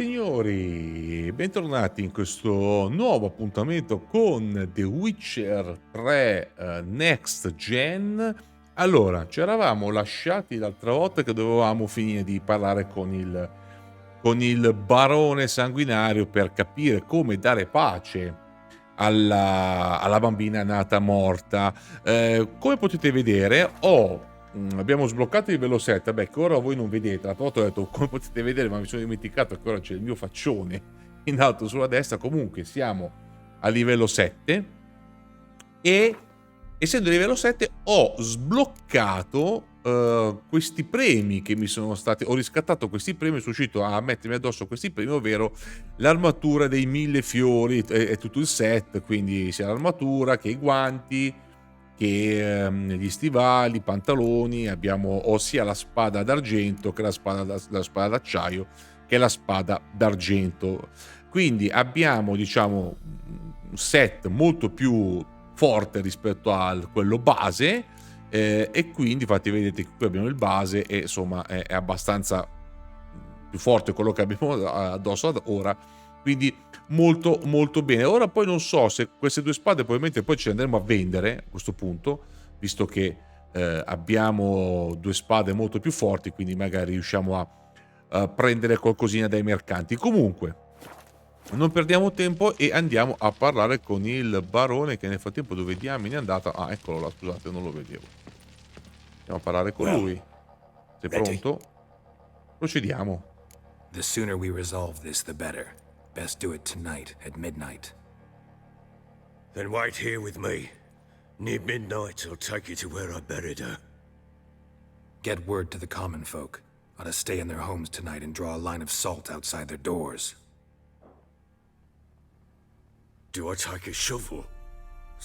signori, bentornati in questo nuovo appuntamento con The Witcher 3 Next Gen. Allora, ci eravamo lasciati l'altra volta che dovevamo finire di parlare con il barone sanguinario per capire come dare pace alla bambina nata morta. Come potete vedere abbiamo sbloccato il livello 7, beh, che ora voi non vedete. L'altra volta ho detto come potete vedere, ma mi sono dimenticato che ora c'è il mio faccione in alto sulla destra. Comunque siamo a livello 7 e essendo a livello 7 ho sbloccato questi premi che mi sono stati, ho riscattato questi premi, sono riuscito a mettermi addosso questi premi, ovvero l'armatura dei 1000 fiori, è tutto il set, quindi sia l'armatura che i guanti che gli stivali, i pantaloni. Ho sia la spada d'argento che la spada d'acciaio che la spada d'argento, quindi abbiamo, diciamo, un set molto più forte rispetto a quello base, e quindi infatti vedete che qui abbiamo il base e insomma è abbastanza più forte quello che abbiamo addosso ad ora, quindi molto molto bene. Ora poi non so se queste due spade probabilmente poi ce le andremo a vendere a questo punto, visto che abbiamo due spade molto più forti, quindi magari riusciamo a prendere qualcosina dai mercanti. Comunque non perdiamo tempo e andiamo a parlare con il barone, che nel frattempo dove diamine è andato. Ah, eccolo là, scusate, non lo vedevo. Andiamo a parlare con lui. Sei pronto? Procediamo. The sooner we resolve this, the better. Best do it tonight at midnight. Then wait here with me. Near midnight, I'll take you to where I buried her. Get word to the common folk. Ought to stay in their homes tonight and draw a line of salt outside their doors. Do I take a shovel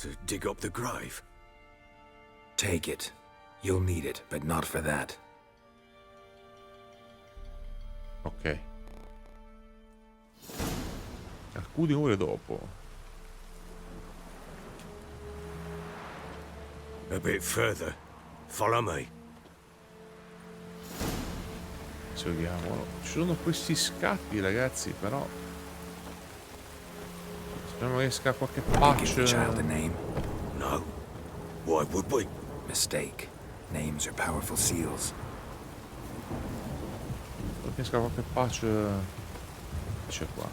to dig up the grave? Take it. You'll need it, but not for that. Ok. Alcune ore dopo. A bit further. Follow me. Seguiamolo. Ci sono questi scatti, ragazzi, però speriamo che esca qualche Give the child a patch. name. No. Why would we? Mistake. Names are powerful seals. Spero che esca qualche patch. C'è qua.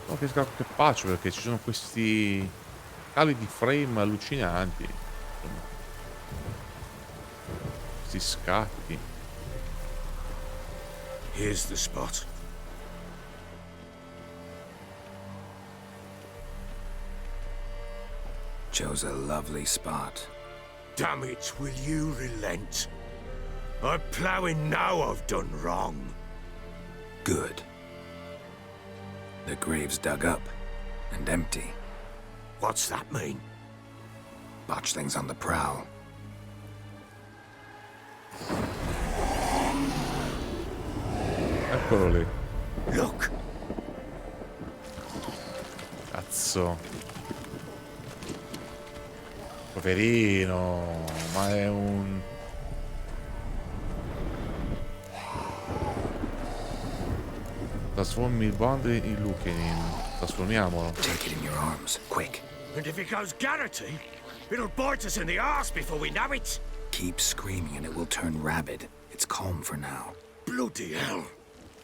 Spero che esca qualche patch, perché ci sono questi cali di frame allucinanti. Insomma, questi scatti. Here's the spot. Chose a lovely spot. Damn it, will you relent? I'm ploughing now I've done wrong. Good. The grave's dug up and empty. What's that mean? Botchlings on the prowl. Eccolo lì. Look. Cazzo. Poverino. Ma è un... Trasformi il bond in Lukenin. Trasformiamolo. Take it in your arms, quick. And if it goes Garrity, it'll bite us in the arse before we know it. Keep screaming and it will turn rabid. It's calm for now. Bloody hell.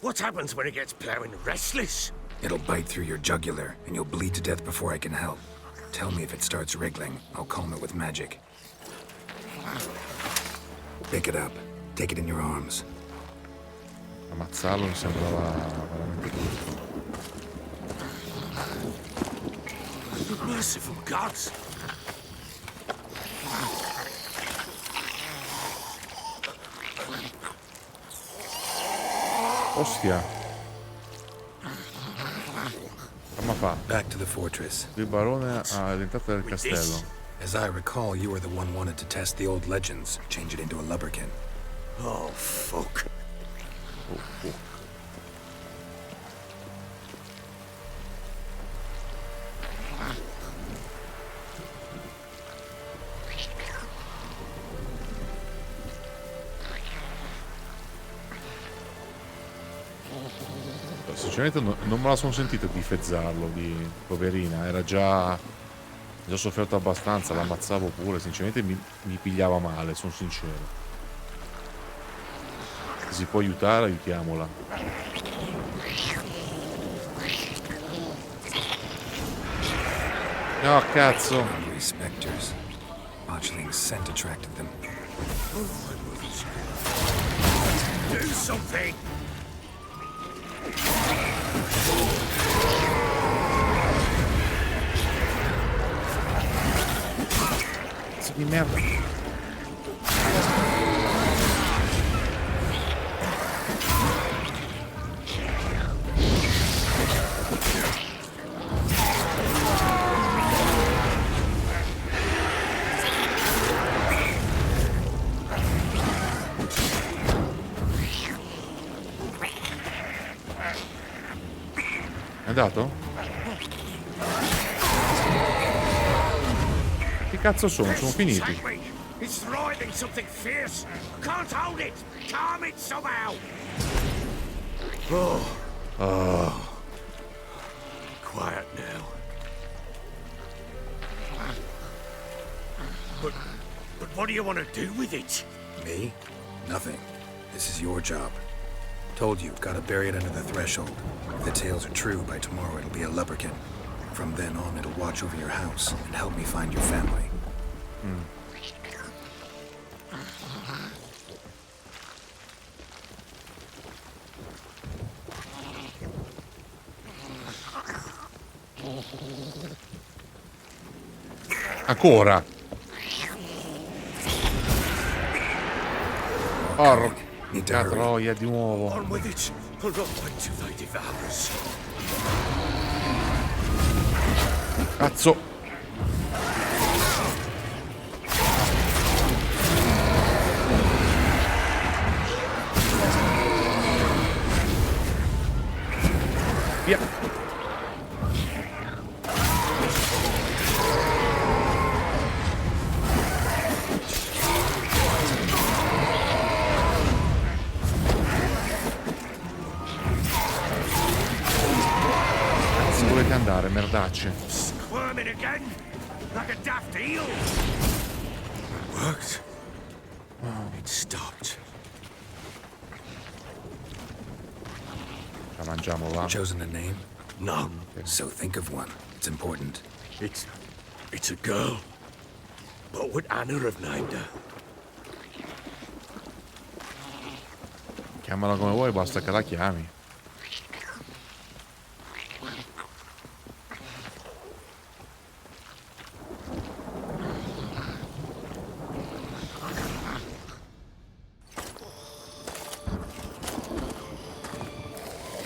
What happens when it gets ploughing restless? It'll bite through your jugular, and you'll bleed to death before I can help. Tell me if it starts wriggling. I'll calm it with magic. Pick it up. Take it in your arms. Ammazzarlo mi sembrava veramente giusto. Merciful gods. Ostia. Come fa? Back to the fortress. Il barone all'entrata del castello. As I recall, you were the one wanted to test the old legends, change it into a lubberkin. Oh, fuck. Oh, oh. Sinceramente non me la sono sentito difezzarlo, poverina, era già sofferto abbastanza, l'ammazzavo pure, sinceramente mi pigliava male, sono sincero. Se si può aiutare, aiutiamola. No, cazzo! Hungry specters. Botchling's scent attracted them. Do something! Cazzo di merda! È andato? Che cazzo sono? Sono finiti. It's writhing something fierce. I can't hold it. Calm it somehow. Quiet now. But what do you want to do with it? Me? Nothing. This is your job. Told you, gotta bury it under the threshold. If the tales are true, by tomorrow it'll be a leprechaun. From then on, it'll watch over your house and help me find your family. Ancora. Porca troia di nuovo. On with it. I'll not wait till they devour us. Cazzo. Via. Cazzo volete andare, merdacce? Squirming again, like a daft eel. Worked. It stopped. La mangiamo, va. Chosen a name? No, So think of one. It's important. it's a girl. What would Anna have named her? Chiamala come vuoi, basta che la chiami.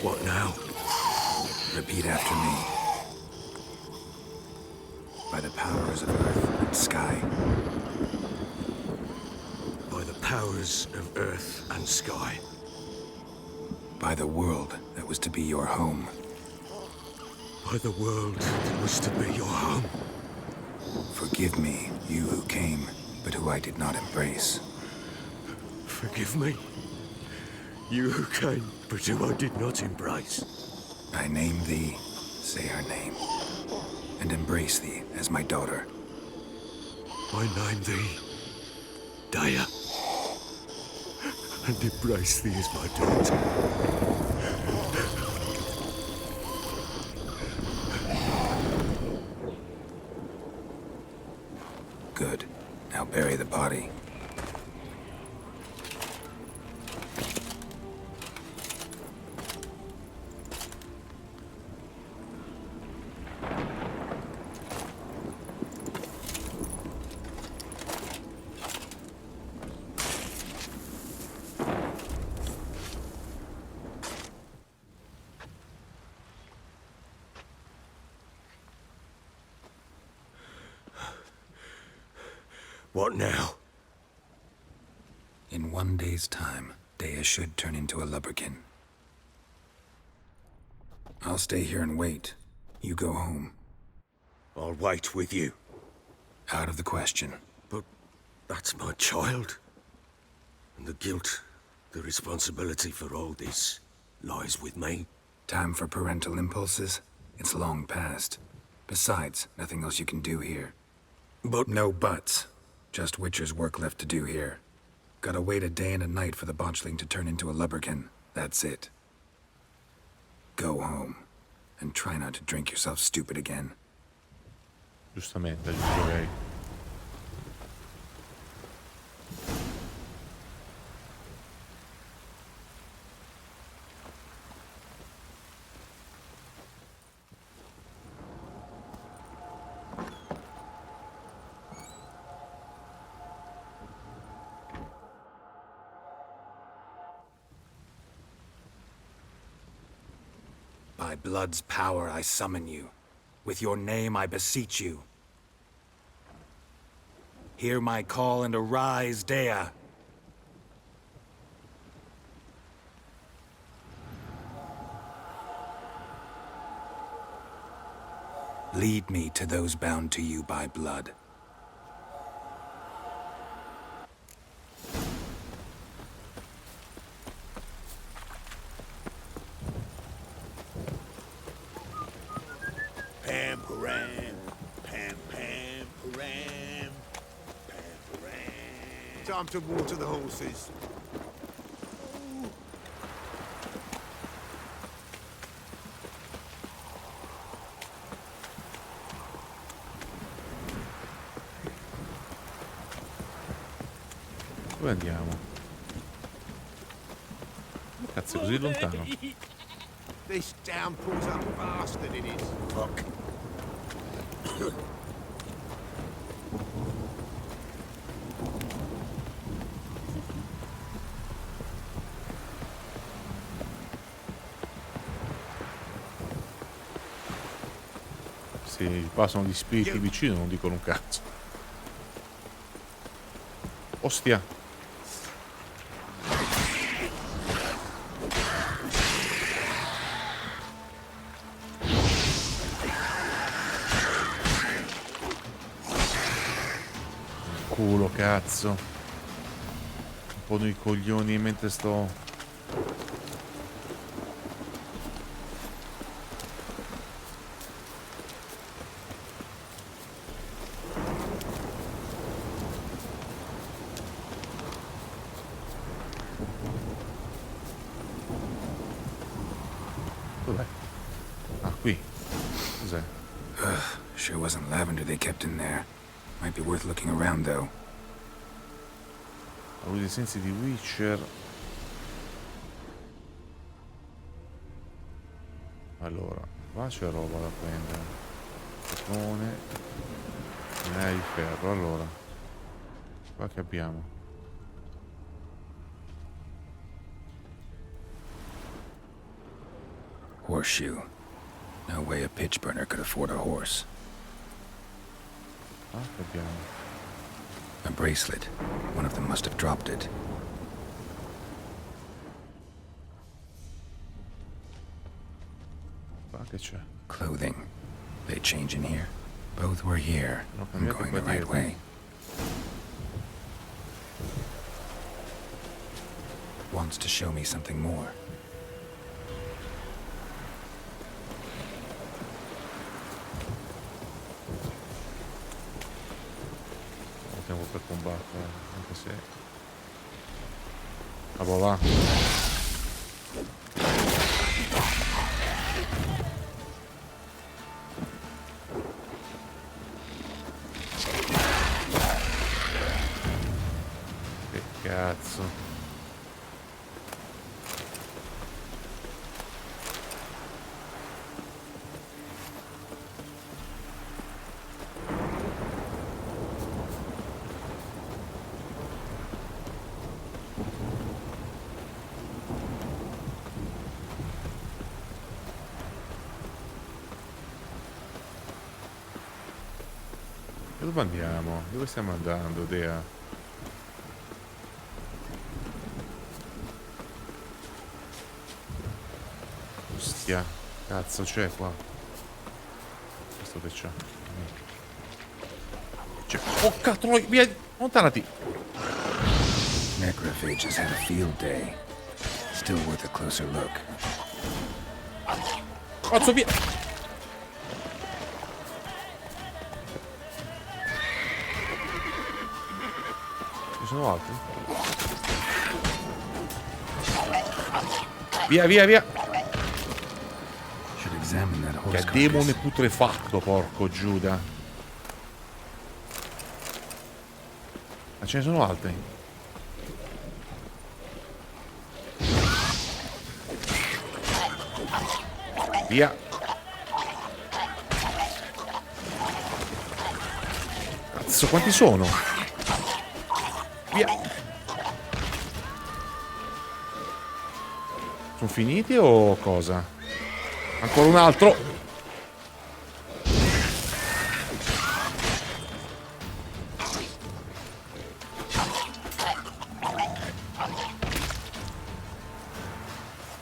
What now? Repeat after me. By the powers of earth and sky. By the powers of earth and sky. By the world that was to be your home. By the world that was to be your home. Forgive me, you who came, but who I did not embrace. Forgive me. You who came, but who I did not embrace. I name thee, say her name, and embrace thee as my daughter. I name thee Dea, and embrace thee as my daughter. Good. Now bury the body. What now? In 1 day's time, Dea should turn into a leprechaun. I'll stay here and wait. You go home. I'll wait with you. Out of the question. But that's my child. And the guilt, the responsibility for all this lies with me. Time for parental impulses? It's long past. Besides, nothing else you can do here. But No buts. Just Witcher's work left to do here. Gotta wait a day and a night for the botchling to turn into a lubberkin. That's it. Go home. And try not to drink yourself stupid again. Giustamente, aggiungo lei. By blood's power I summon you. With your name I beseech you. Hear my call and arise, Dea. Lead me to those bound to you by blood. Pam param, pam pam param, pam param. Time to water the horses. Dove andiamo? Ma cazzo, è così lontano? This downpour's a bastard, it is. Fuck. Se passano gli spiriti vicino non dicono un cazzo. Ostia. Culo, cazzo. Un po' di coglioni mentre sto... Dov'è? Ah, qui. Cos'è? Sure wasn't lavender they kept in there. Might be worth looking around, though. Ha avuto i sensi di Witcher. Allora, qua c'è roba da prendere. Cotone. Di ferro. Allora, qua che abbiamo? Horseshoe. No way a pitch burner could afford a horse. Qua che abbiamo? A bracelet. One of them must have dropped it. Qua che c'è? Clothing. They change in here. Both were here. No, I'm cambiate going qua the right dietro. way. Wants to show me something more. Ho tempo per combattere, anche se... Ah, boh, va. Che cazzo. Dove andiamo? Dove stiamo andando, Dea? Ostia, cazzo c'è qua? Questo che c'è? C'è... Oh, cazzo, via, allontanati! Necrophages had a field day. Still worth a closer look. Cazzo, via! Ci sono altri? Via, via, via! Should examine that Che horse demone carcass. putrefatto, porco Giuda. Ma ce ne sono altri? Via. Cazzo, quanti sono? Via. Sono finiti o cosa? Ancora un altro.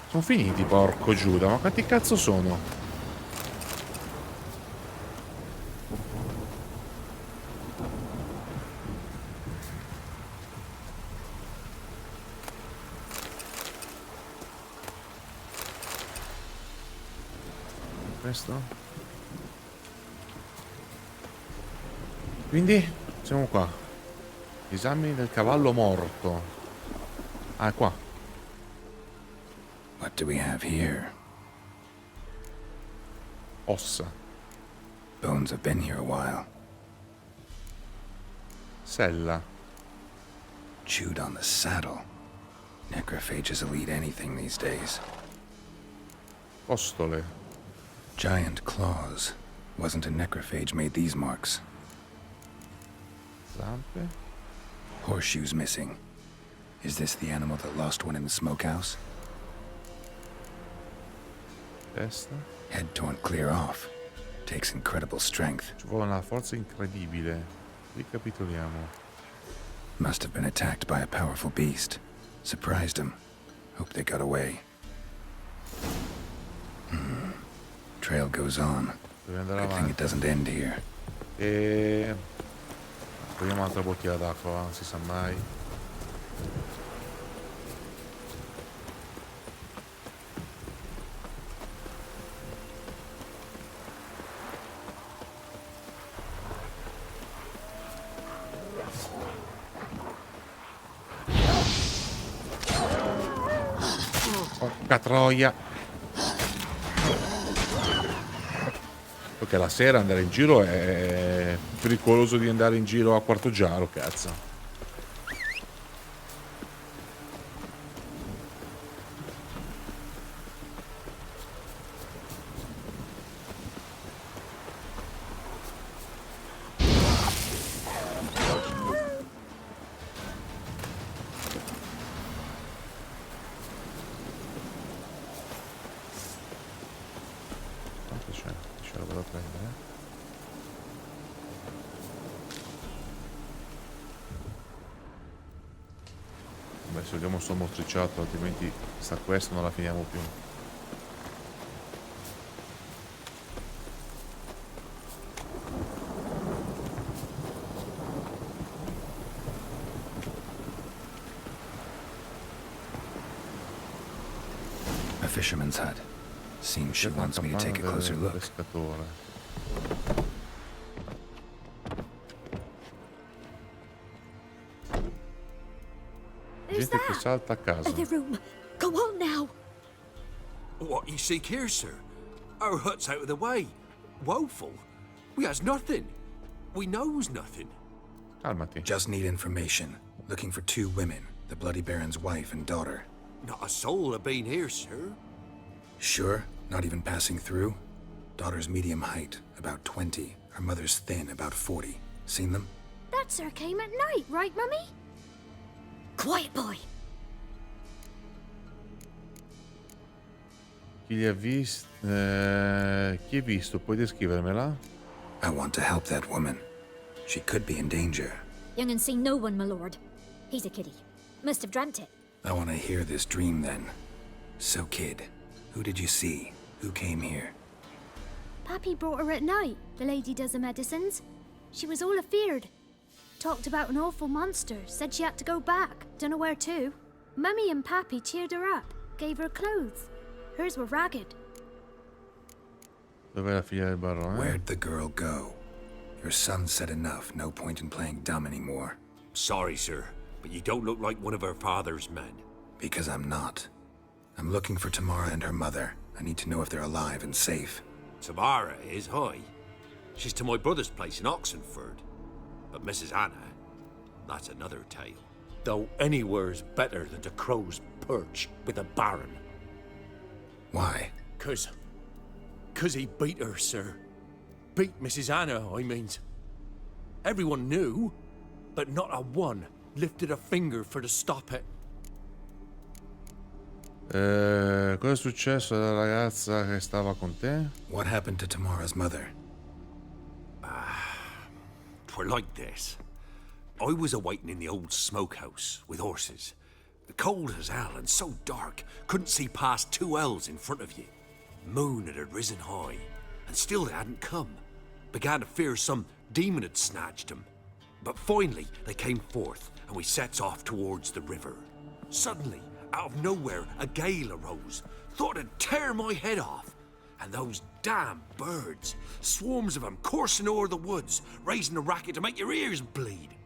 Sono finiti, porco Giuda. Ma quanti cazzo sono? Questo? Quindi siamo qua. Esami del cavallo morto. Ah, è qua. What do we have here? Ossa. Bones have been here a while. Sella. Chewed on the saddle. Necrophages will eat anything these days. Costole. Giant claws. Wasn't a necrophage made these marks. Zampe. Horseshoes missing. Is this the animal that lost one in the smokehouse? Testa. Head torn clear off. Takes incredible strength. Ci vuole una forza incredibile. Ricapitoliamo. Must have been attacked by a powerful beast. Surprised him. Hope they got away. Trail goes on. Devi andare Good thing avanti. it doesn't end here. E... Proviamo un'altra bottiglia d'acqua, non si sa mai. Porca troia. Perché la sera andare in giro è pericoloso di andare in giro a quarto giaro, cazzo. Quanto c'è? Ce la vado a prendere. Beh, se vogliamo sto mostriciato, altrimenti sta questa non la finiamo più. A fisherman's hut. Seems she wants me to take a closer look. Pescatore. Who's Gente che that? salta a casa. The room. Go on now. What you seek here, sir? Our hut's out of the way. Woeful. We has nothing. We knows nothing. Calmati. Just need information. Looking for two women. The Bloody Baron's wife and daughter. Not a soul have been here, sir. Sure? Not even passing through? Daughter's medium height, about 20. Her mother's thin, about 40. Seen them? That sir came at night, right, Mummy? Quiet, boy. Chi li ha visti? Chi è visto? Puoi descrivermela? I want to help that woman. She could be in danger. Young and seen no one, my lord. He's a kiddie. Must have dreamt it. I want to hear this dream then. So, kid, who did you see? Who came here? Pappy brought her at night. The lady does the medicines. She was all afeared. Talked about an awful monster. Said she had to go back. Dunno where to. Mummy and Pappy cheered her up. Gave her clothes. Hers were ragged. Dov'è la figlia del barone? Where'd the girl go? Your son said enough. No point in playing dumb anymore. Sorry, sir, but you don't look like one of her father's men. Because I'm not. I'm looking for Tamara and her mother. I need to know if they're alive and safe. Tamara is high. She's to my brother's place in Oxenford. But Mrs. Anna, that's another tale. Though anywhere's better than to Crow's Perch with a baron. Why? 'Cause he beat her, sir. Beat Mrs. Anna, I means. Everyone knew, but not a one lifted a finger for to stop it. Cosa è successo alla ragazza che stava con te? What happened to Tamara's mother? 'Twere like this. I was awaiting in the old smokehouse with horses. Cold as hell and so dark, couldn't see past 2 ells in front of you. Moon had risen high, and still they hadn't come. Began to fear some demon had snatched them. But finally they came forth, and we sets off towards the river. Suddenly, out of nowhere, a gale arose. Thought it'd tear my head off. And those damn birds, swarms of them coursing o'er the woods, raising a racket to make your ears bleed.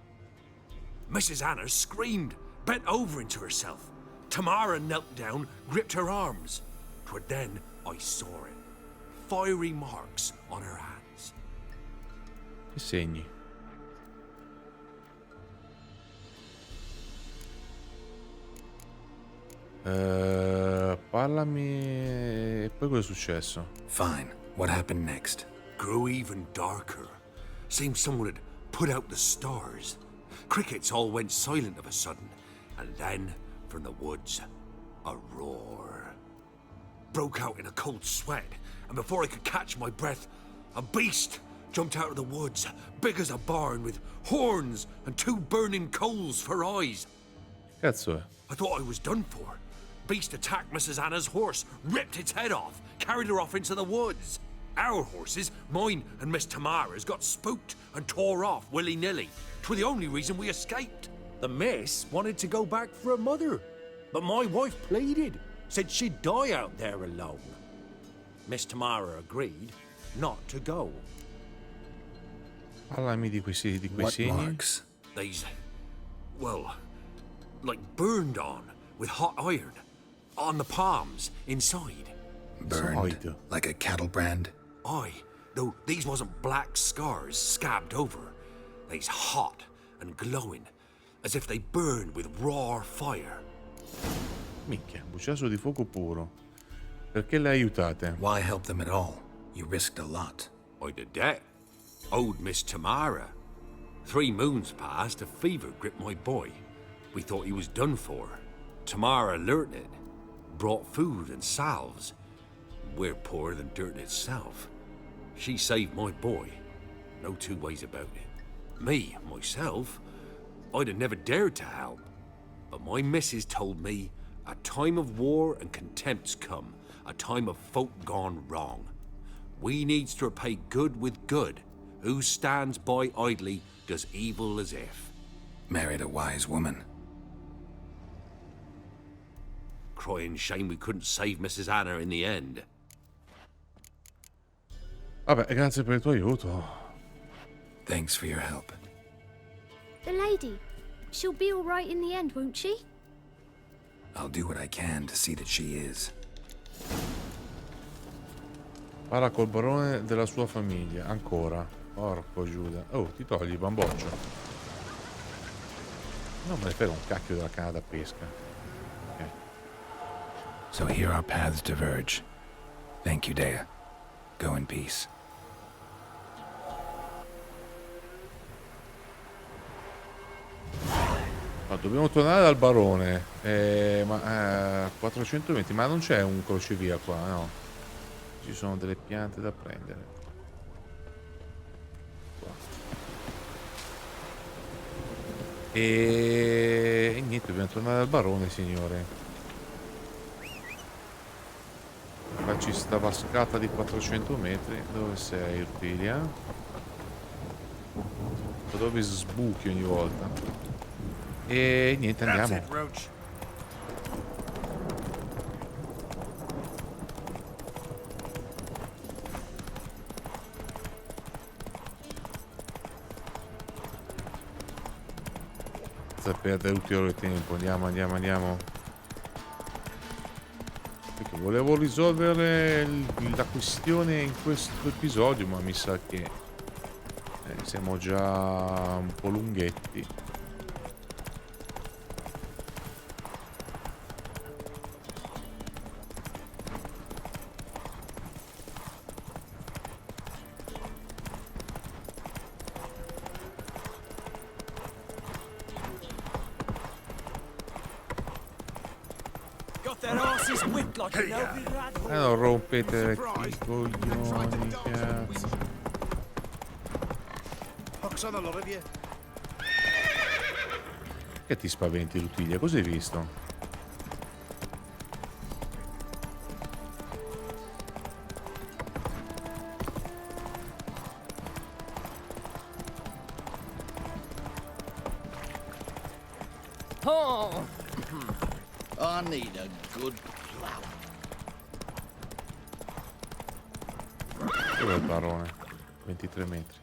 Mrs. Anna screamed, bent over into herself. Tamara knelt down, gripped her arms. 'Twere then I saw it. Fiery marks on her hands. Che segni? Parlami. E poi cosa è successo? Fine. What happened next? Grew even darker. Seemed someone had put out the stars. Crickets all went silent of a sudden, and then, from the woods, a roar. Broke out in a cold sweat, and before I could catch my breath, a beast jumped out of the woods, big as a barn, with horns and 2 burning coals for eyes. Cazzo è? I thought I was done for. Beast attacked Mrs. Anna's horse, ripped its head off, carried her off into the woods. Our horses, mine and Miss Tamara's, got spooked and tore off willy-nilly. 'Twere the only reason we escaped. The miss wanted to go back for her mother, but my wife pleaded, said she'd die out there alone. Miss Tamara agreed not to go. Parlami di quei What segni. marks? These, well, like burned on with hot iron, on the palms, inside. Burned? Side. Like a cattle brand? Aye, though these wasn't black scars scabbed over. They's hot and glowing, as if they burned with raw fire. Minchia, bruciato di fuoco puro. Perché le aiutate? Why help them at all? You risked a lot. I'd a debt. Owed Miss Tamara. 3 moons passed, a fever gripped my boy. We thought he was done for. Tamara learnt it. Brought food and salves. We're poorer than dirt itself. She saved my boy. No 2 ways about it. Me, myself, I'd have never dared to help. But my missus told me a time of war and contempt's come, a time of folk gone wrong. We needs to repay good with good. Who stands by idly does evil as if. Married a wise woman. Crying shame we couldn't save Mrs. Anna in the end. Vabbè, grazie per il tuo aiuto. Thanks for your help. The lady, she'll be all right in the end, won't she? I'll do what I can to see that she is. Parla col barone della sua famiglia. Ancora. Porco Giuda. Oh, ti togli il bamboccio. Non me ne frega un cacchio della canna da pesca. Ok. So here our paths diverge. Thank you, Dea. Go in peace. Ma dobbiamo tornare dal barone. 400 metri. Ma non c'è un crocevia qua, no? Ci sono delle piante da prendere. Qua. E niente, dobbiamo tornare dal barone, signore. Facci sta vascata di 400 metri. Dove sei, Urtilia? Dove sbuchi ogni volta? E niente, andiamo. basta perdere ulteriore tempo. Andiamo. Perché volevo risolvere la questione in questo episodio, ma mi sa che siamo già un po' lunghetti. Non rompete i coglioni, cazzo. Pox on the lot of you. Che ti spaventi, Lutiglia? Cosa hai visto? Oh, I need a good plow. Dov'è il barone? 23 metri.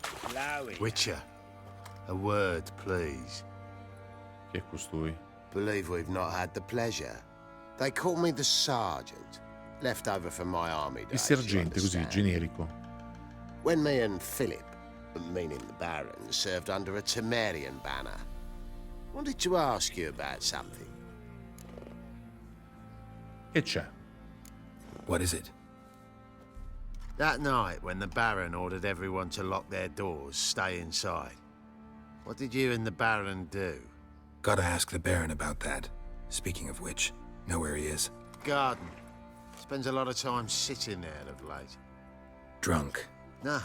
Witcher, a word, please. Chi è costui? Believe we've not had the pleasure. They call me the sergeant, left over from my army Il days, you sergente, così, understand. generico. When me and Philip, meaning the Baron, served under a Temerian banner. Wanted to ask you about something. Che c'è? What is it? That night when the Baron ordered everyone to lock their doors, stay inside. What did you and the Baron do? Gotta ask the Baron about that. Speaking of which, know where he is? Garden. Spends a lot of time sitting there of late. Drunk. No.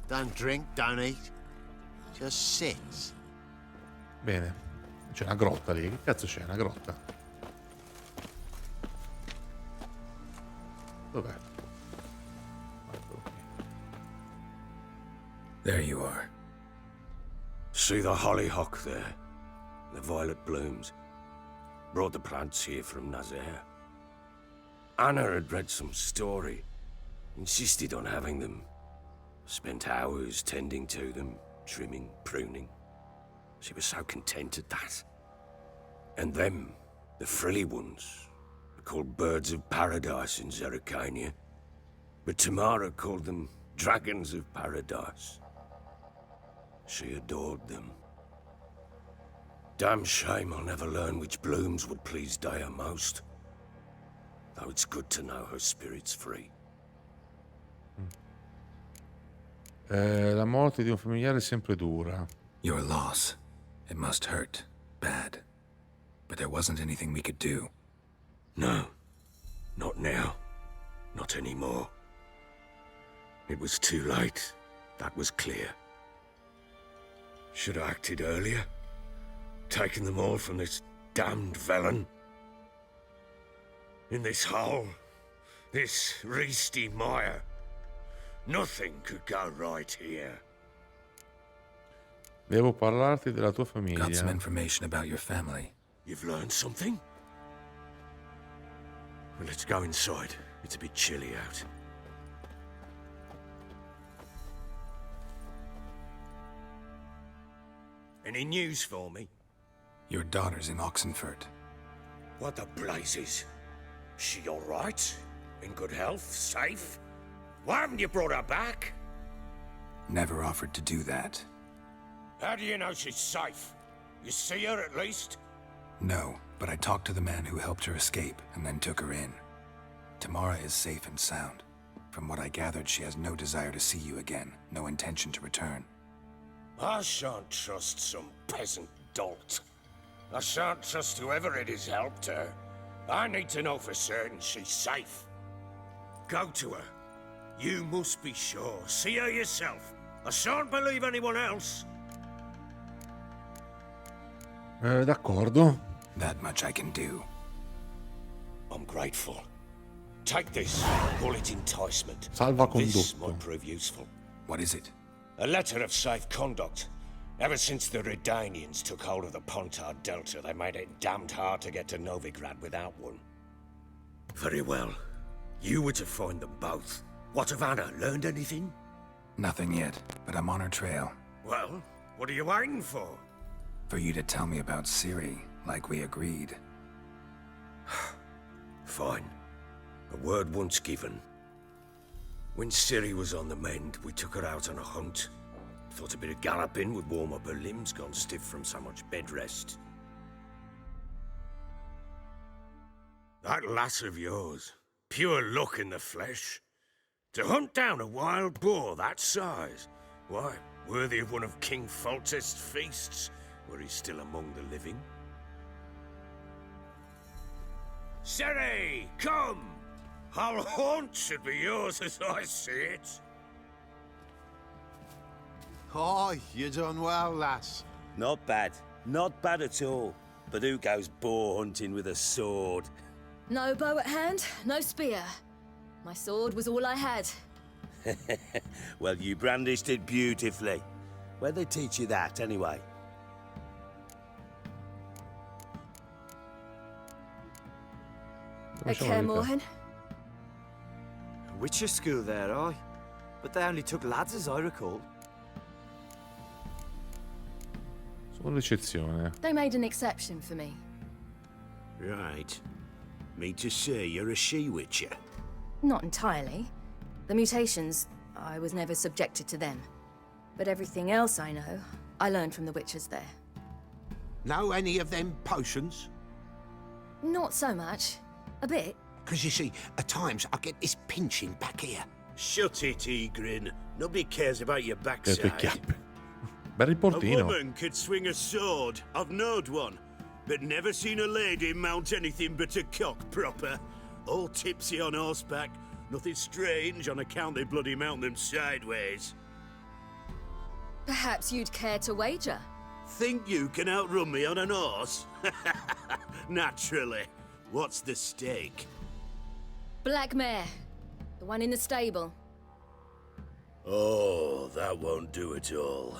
Don't drink, don't eat. Just sits. Bene. C'è una grotta lì. Che cazzo c'è? Una grotta. Dov'è? Eccolo qui. There you are. See the hollyhock there? The violet blooms. Brought the plants here from Nazaire. Anna had read some story. Insisted on having them. Spent hours tending to them, trimming, pruning. She was so content at that. And them, the frilly ones, are called birds of paradise in Zerrikania. But Tamara called them dragons of paradise. She adored them. Damn shame I'll never learn which blooms would please Dea most. Though it's good to know her spirit's free. La morte di un familiare è sempre dura. Your loss. It must hurt. Bad. But there wasn't anything we could do. No. Not now. Not anymore. It was too late. That was clear. Should have acted earlier. Taken them all from this damned villain. In this hole. This reesty mire. Nothing could go right here. Devo parlarti della tua Got some famiglia. information about your family. You've learned something? Well, let's go inside. It's a bit chilly out. Any news for me? Your daughter's in Oxenfurt. What the blazes? She all right? In good health? Safe? Why haven't you brought her back? Never offered to do that. How do you know she's safe? You see her at least? No, but I talked to the man who helped her escape and then took her in. Tamara is safe and sound. From what I gathered, she has no desire to see you again, no intention to return. I shan't trust some peasant dolt. I shan't trust whoever it is helped her. I need to know for certain she's safe. Go to her. You must be sure. See her yourself. I shan't believe anyone else. D'accordo. That much I can do. I'm grateful. Take this. Call it enticement. This Salvaconducto. might prove useful. What is it? A letter of safe conduct. Ever since the Redanians took hold of the Pontard Delta, they made it damned hard to get to Novigrad without one. Very well. You were to find them both. What of Anna? Learned anything? Nothing yet, but I'm on her trail. Well, what are you waiting for? For you to tell me about Ciri, like we agreed. Fine. A word once given. When Ciri was on the mend, we took her out on a hunt. Thought a bit of galloping would warm up her limbs gone stiff from so much bed rest. That lass of yours, pure luck in the flesh. To hunt down a wild boar that size, why, worthy of one of King Foltest's feasts, were he still among the living. Ciri, come! Our haunt should be yours as I see it. Oh, you done well, lass. Not bad. Not bad at all. But who goes boar hunting with a sword? No bow at hand, no spear. My sword was all I had. Well, you brandished it beautifully. Where'd they teach you that, anyway? Okay, Morhan. Witcher school there, aye. But they only took lads as I recall. Solo eccezione. They made an exception for me. Right. Mean to say you're a she-witcher? Not entirely. The mutations, I was never subjected to them. But everything else I know, I learned from the witches there. Know any of them potions? Not so much. A bit. Because you see, at times I get this pinching back here. Shut it, Egrin. Nobody cares about your Le backside. tue chiappe. Bel A riportino. woman could swing a sword. I've knowed one. But never seen a lady mount anything but a cock proper. All tipsy on horseback. Nothing strange on account they bloody mount them sideways. Perhaps you'd care to wager? Think you can outrun me on an horse? Naturally. What's the stake? Black mare. The one in the stable. Oh, that won't do at all.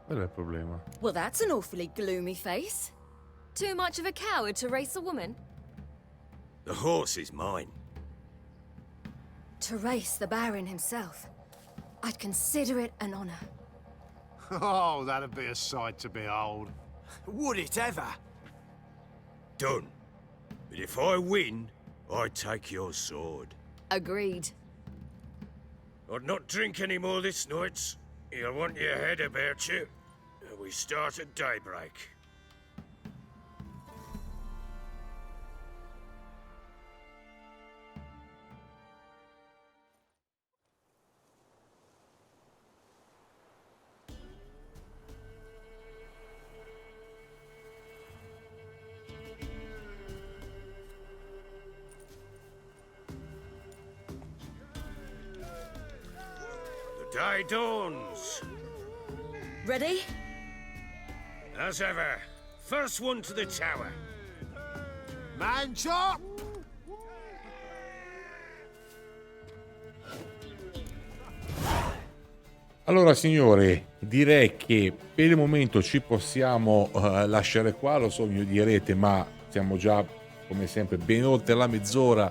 Qual è il problema? Well, that's an awfully gloomy face. Too much of a coward to race a woman? The horse is mine. To race the Baron himself. I'd consider it an honor. Oh, that'd be a sight to behold. Would it ever? Done. But if I win, I take your sword. Agreed. I'd not drink any more this night. You'll want your head about you. We start at daybreak. The day dawns. Ready? As ever, first one to the tower. Man chop! Allora signori, direi che per il momento ci possiamo lasciare qua, lo so, mi direte, ma siamo già come sempre ben oltre la mezz'ora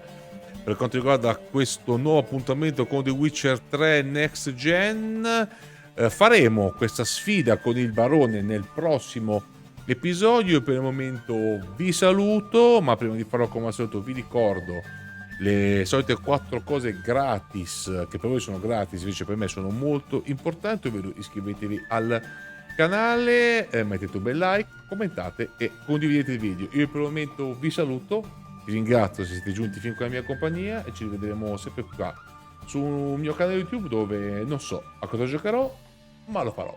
per quanto riguarda questo nuovo appuntamento con The Witcher 3 Next Gen. Faremo questa sfida con il barone nel prossimo episodio. Per il momento vi saluto, ma prima di farlo come al solito vi ricordo le solite 4 cose gratis, che per voi sono gratis, invece per me sono molto importanti, ovvero iscrivetevi al canale, mettete un bel like, commentate e condividete il video. Io per il momento vi saluto, vi ringrazio se siete giunti fin qui alla mia compagnia e ci rivedremo sempre qua sul mio canale YouTube, dove non so a cosa giocherò, ma lo farò.